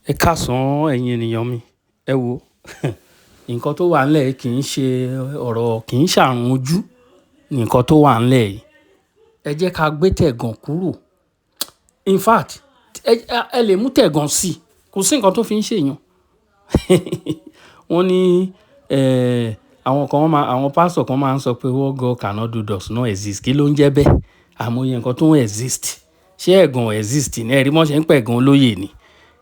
Ẹ káàsán ẹ̀yin ènìyàn mi, ẹ wo nǹkan tó wà nílẹ̀ kì í ṣe ọ̀rọ̀, kì í ṣàrùn ojú nǹkan tó wà nílẹ̀ yìí. Ẹ jẹ́ ká gbé tẹ̀gàn kúrò. In fact, ẹ lè mú tẹ̀gàn sí i, kò sí nǹkan tó fi ń ṣèyàn. Wọ́n ní àwọn pásítọ̀ kan máa ń sọ pé what God cannot do does not exist. Kí ló ń jẹ́ bẹ́ẹ̀? Àmọye nǹkan tó ń exist. Ṣé ẹ̀gàn exist ni? Ẹ rí mọ́ ṣe ń pẹ̀gàn olóyè ni.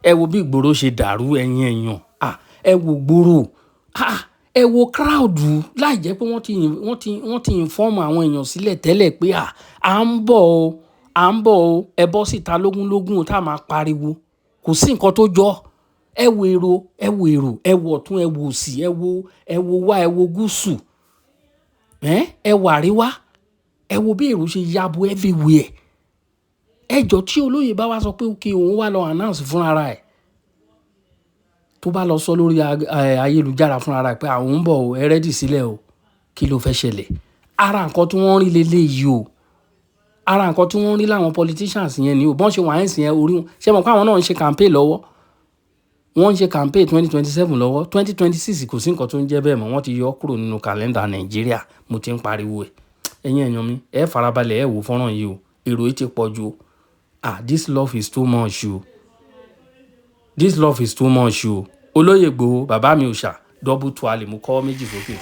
Ẹ wo bí ìgboro ṣe dàrú ẹ̀yin èèyàn. Ẹ wo gboro. Ẹ wo crowd láì jẹ́ pé wọ́n ti inform àwọn èèyàn sílẹ̀ tẹ́lẹ̀ pé à ń bọ̀ o, ẹ bọ́ síta lógúnlógún tá a máa pariwo. Kò sí nǹkan tó jọ. Ẹ wo èrò, ẹ wo ọ̀tún, ẹ wo òsì, ẹ wo wá, ẹ wo gúúsù. Ẹ wo àríwá. Ẹ wo bí èrò ṣe yabo everywhere. Ẹjọ́ tí olóyè bá wá sọ pé kí òun wá lọ announce fún ara ẹ̀, tó bá lọ sọ lórí ayélujára fún ara ẹ̀ pé àwọn ń bọ̀ o, ẹ rẹ́dì sílẹ̀ o, kí ló fẹ́ ṣẹlẹ̀? Ara nǹkan tí wọ́n rí leléyìí o. Ara nǹkan tí wọ́n rí láwọn politicians yẹn ni o. Bọ́n ṣe wà ń sìn orí wọn. Ṣé mọ̀ pé àwọn náà ń ṣe campaign lọ́wọ́? Wọ́n ń ṣe campaign 2027 lọ́wọ́. 2026 kò sí nǹkan tó ń jẹ́ bẹ́ẹ̀ mọ́. Wọ́n ti yọ kúrò nínú kàlẹ́ndà Nàìjíríà. Mo ti ń pariwo ẹ̀. Ẹ̀yin èèyàn mi, ẹ farabalẹ̀ ẹ wò fọ́nrán yìí o. Èrò yìí ti pọ̀ jù o. This love is too much o. This love is too much o. Olóyè Igboho, bàbá mi òòṣà, double twale, mo kọ́ méjì sókè.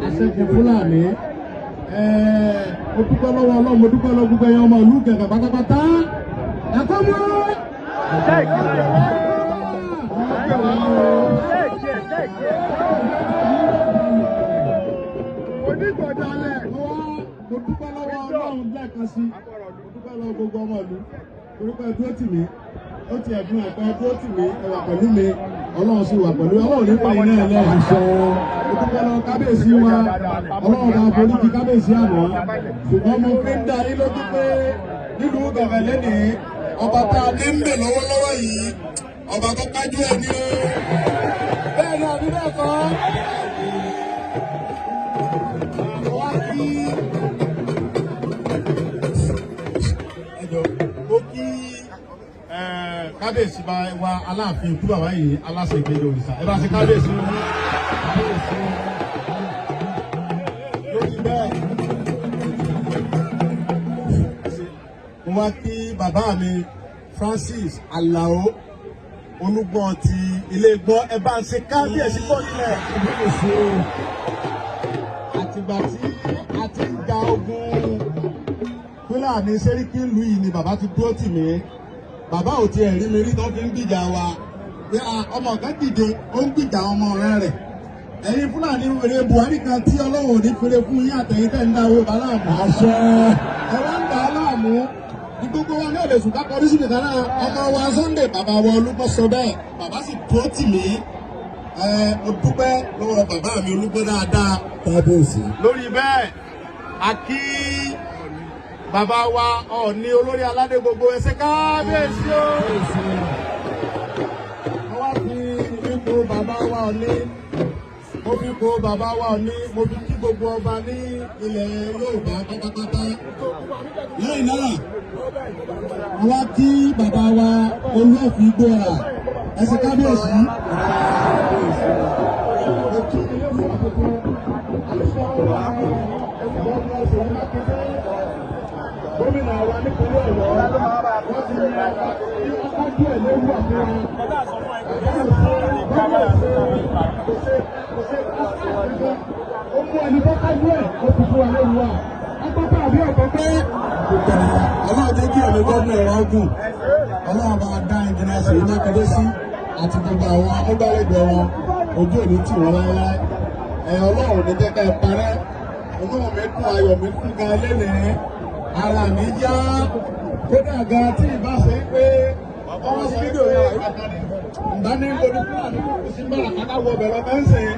Aṣẹ́gun Fúlàní mo dúpẹ́ lọ́wọ́ Ọlọ́run, mo dúpẹ́ lọ́wọ́ gbogbo ẹ̀yin ọmọ ìlú Ìkẹjà pátápátá. Ẹ̀kọ́ mọ́. Onígbọ̀dálẹ̀ mo dúpẹ́ lọ́wọ́ Ọlọ́run lẹ́ẹ̀kan sí. Mo dúpẹ́ lọ́wọ́ gbogbo ọmọ ìlú. Orúkọ ẹ̀dúró tì mí. Ó ti ẹ̀dùn ẹ̀pẹ́ ẹ̀dúró tì mí. Ẹ wà pẹ̀lú mi. Ọlọ́run sì wà pẹ̀lú. Ọlọ́run nípa iná ẹlẹ́rìí sọ. Mo dúpẹ́ lọ́wọ́ kábíyèsí wa. Ọlọ́run bá foríjì kábíyèsí àná. Ṣùgbọ́n mo fi ń dá yín lójú pé nílùú Ìkẹjà lẹ́nìí ọba tá a ní ń bẹ̀ lọ́wọ́lọ́wọ́ yìí ọba tó kájú ẹ̀ ní o. Bẹ́ẹ̀ ni àbí bẹ́ẹ̀ kọ́. Wá kí ẹjọ́ ó kí kábíyèsí bá wa aláàfin ikú bàbá yìí aláṣẹ ìgbẹ́jọ òrìṣà ẹ bá ṣe kábíyèsí wọn. Lórí bẹ́ẹ̀ mo wá kí bàbá mi Francis Alao Olúgbọ́n ti ilé gbọ́ ẹ bá ń ṣe kábíyèsí pọ̀ nílẹ̀ ìbílẹ̀sí àtìgbà tí a ti ń ja ogun Fúlàní Sẹ́ríkì ìlú yìí ni bàbá ti dúró tì mí bàbá ò tiẹ̀ rí mi rí tó fi ń gbìjà wa pé ọmọ kan dìde ó ń gbìjà ọmọ rẹ̀ ẹ̀yin Fúlàní wèrè Buhari kan tí Ọlọ́run ò ní fèrè fún yín àtẹ̀yìn tẹ̀ ń dáwó bàláàmù àṣẹ ẹ wá ń dà á láàmú ní gbogbo wa ní òde sùn kákọrí sí nìkan náà ọmọ wa Sunday bàbá wa Olúgbọ́n sọ bẹ́ẹ̀ bàbá sì dúró tì mí mo dúpẹ́ lọ́wọ́ bàbá mi Olúgbọ́n dáadáa kábíyèsí. Lórí bẹ́ẹ̀ a kí bàbá wa Ọọ̀ni olórí aládé gbogbo ẹsẹ̀ kábíyèsí o. wọ́n wá fi ipò bàbá wa Ọọ̀ni mo fi ipò bàbá wa Ọọ̀ni mo fi kí gbogbo ọba ní ilẹ̀ Yorùbá pátápátá. lẹ́yìn náà wọ́n wá kí bàbá wa Olúọ̀fin Ìgbòrà ẹsẹ̀ kábíyèsí. Gómìnà wa nípínlẹ̀ Ọ̀yọ́ wọ́n ti ní ọkájú ẹ̀ léwu àfihàn. Ó mú ẹni tó kájú ẹ̀ ó ti fún wa léwu wa. Agbábá àbí ọ̀pọ̀ pé ọlọ́run jẹ́ kí ẹ̀mí gómìnà ẹ̀rọ gùn. Ọlọ́run bá dá ìdílé Ṣèyí Mákindé sí àti gbogbo àwọn amúgbálẹ́gbẹ̀ẹ́ wọn ojú òní tì wọ́n láéláé. Ọlọ́run ní jẹ́ ká ẹ parẹ́. Ọlọ́run mi kún ayọ̀ mi kún gan lẹ́nìí. Ara mi yá kódà gan tí ìbá ṣe pé ọmọ sí fídíò yẹn ìgbà ní gbogbo Fúlàní kò sí bára kátà wọ bẹ̀rẹ̀ bẹ́ẹ̀ ń sìn.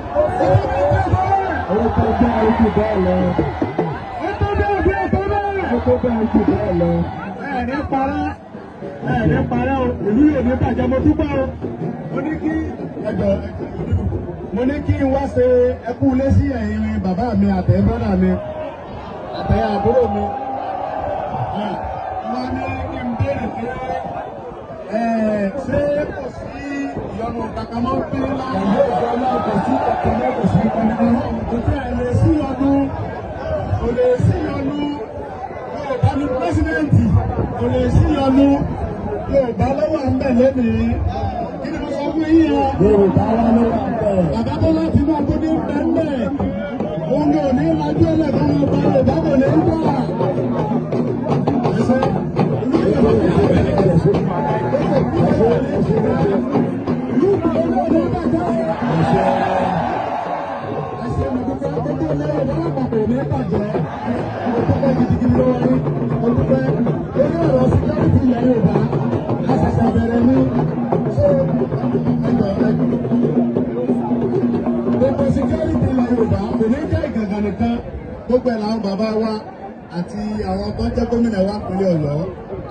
Orúkọ bẹ́ẹ̀ ojú bẹ́ẹ̀ lọ. Ètò bẹ́ẹ̀ bí ètò bẹ́ẹ̀. Ètò bẹ́ẹ̀ ojú bẹ́ẹ̀ lọ. Ẹ̀ẹ́dì parẹ́ o, ìlú yóò ní bàjẹ́ mo dúpẹ́ o. Mo ní kí n wá ṣe ẹkú lé sí ẹ̀yìn bàbá mi àtẹ̀ bọ́dà mi àtẹ̀ àbúrò mi. Wọ́n ní kí n béèrè pé ṣé kò sí ìyọnu kankan máa ń pín láàyè ìjọ náà kò sí kankan kò sí kankan. Kò tí ẹ̀ lè sí ìyọnu kò lè sí ìyọnu Yorùbá ní pírẹ́sìdẹ̀ǹtì kò lè sí ìyọnu Yorùbá lọ́wọ́ ń bẹ̀ lónìí. Kí ni mo sọ fún yín yẹn? Yorùbá wà lọ́wọ́ ń bẹ̀. Bàbá Bọ́lá Tinubu ní bẹ́ẹ̀ òun ní òní lajú ẹlẹ́gbẹ̀ẹ́ wọn bá Yorùbá kò lè ń bọ̀. Gbogbo ẹ̀ làwọn bàbá wa àti àwọn tó ń jẹ́ gómìnà wa pínlẹ̀ Ọ̀yọ́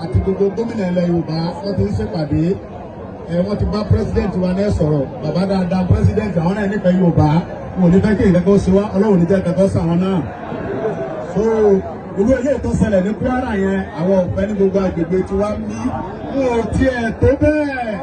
àti gbogbo gómìnà ilẹ̀ Yorùbá wọ́n ti ń ṣèpàdé wọ́n ti bá president wa náà sọ̀rọ̀ bàbá dáadáa president àwọn náà nífẹ̀ẹ́ Yorùbá wọn ò ní fẹ́ kí ìkẹ́kọ̀ọ́ ṣe wá Ọlọ́run ní jẹ́ ìkẹ́kọ̀ọ́ sí àwọn náà. So olú eléyìí tó ṣẹlẹ̀ ní Kwara yẹn àwọn ọ̀fẹ́ ní gbogbo agbègbè tí wàá mí wọn ò tiẹ̀ tó bẹ́ẹ̀.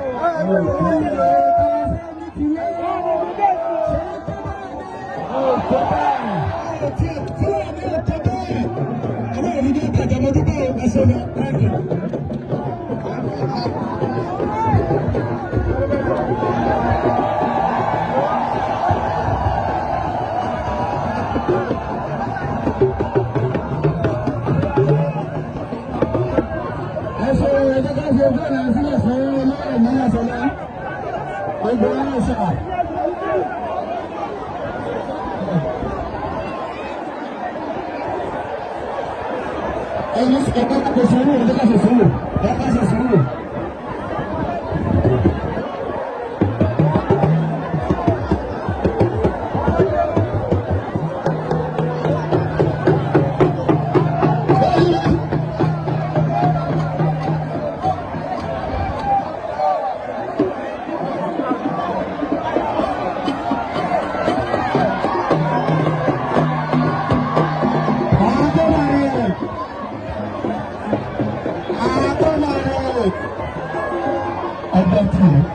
dẹ́tì.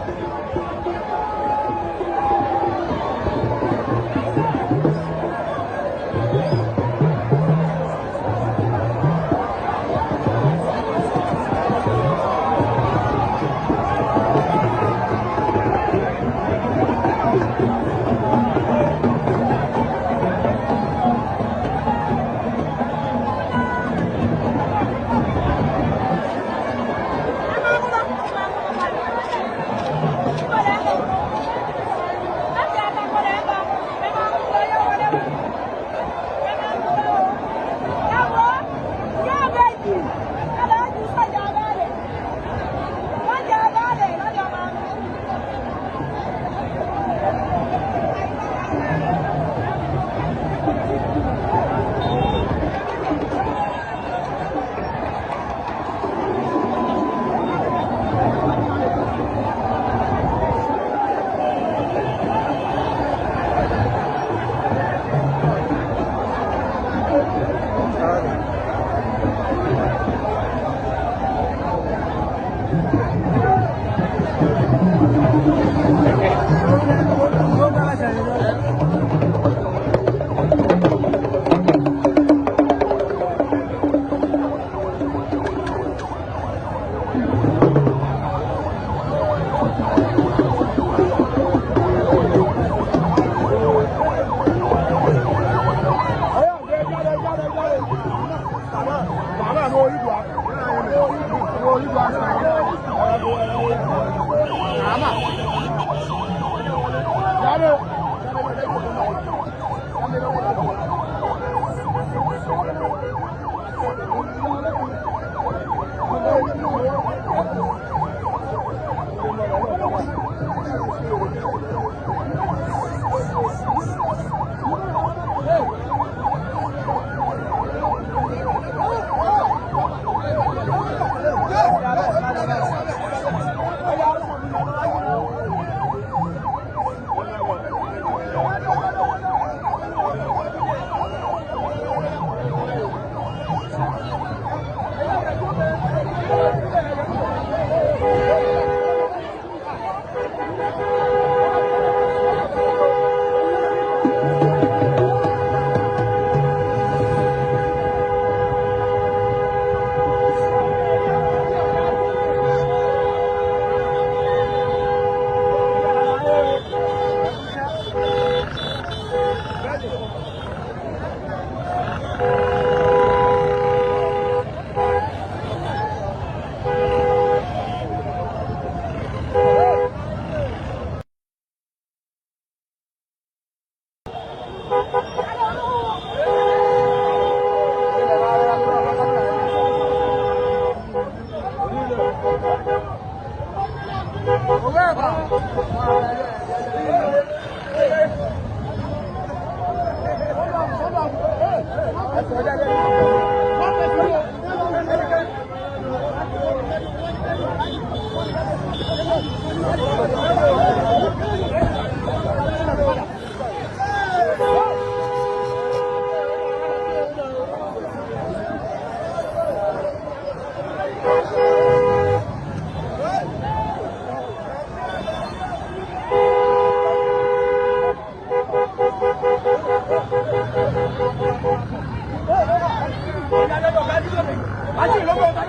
Así, loco.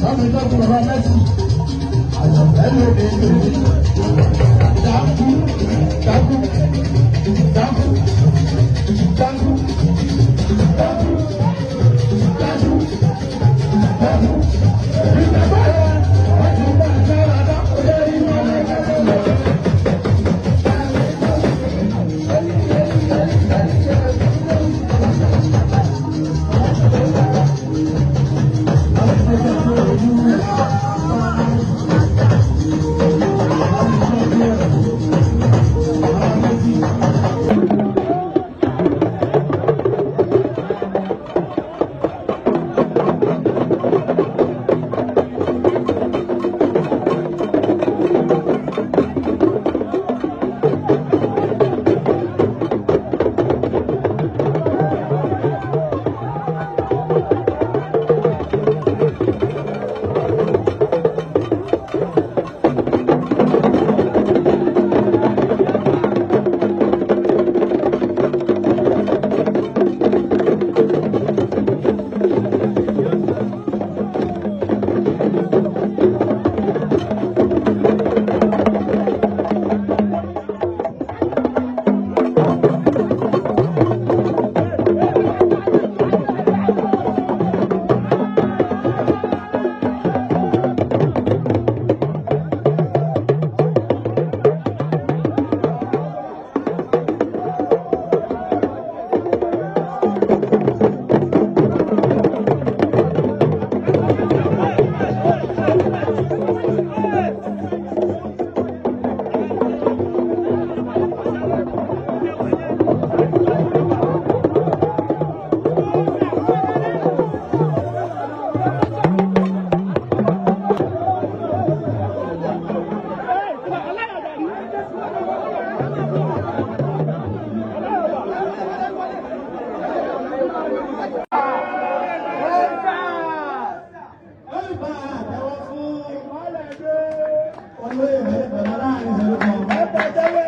Báwo ni dọ́kun ọ̀rọ̀ mẹ́sì? Àyọ̀fẹ́ ló dé lórí. Dákú, dákú, dákú, dákú, dákú, dákú, dákú. Ìjọba yẹn, wọ́n ti bá ìjọba dákú lé inú ọ̀rẹ́. Olóyè bẹ̀rẹ̀ láàrin ìṣẹ̀lẹ̀ kan.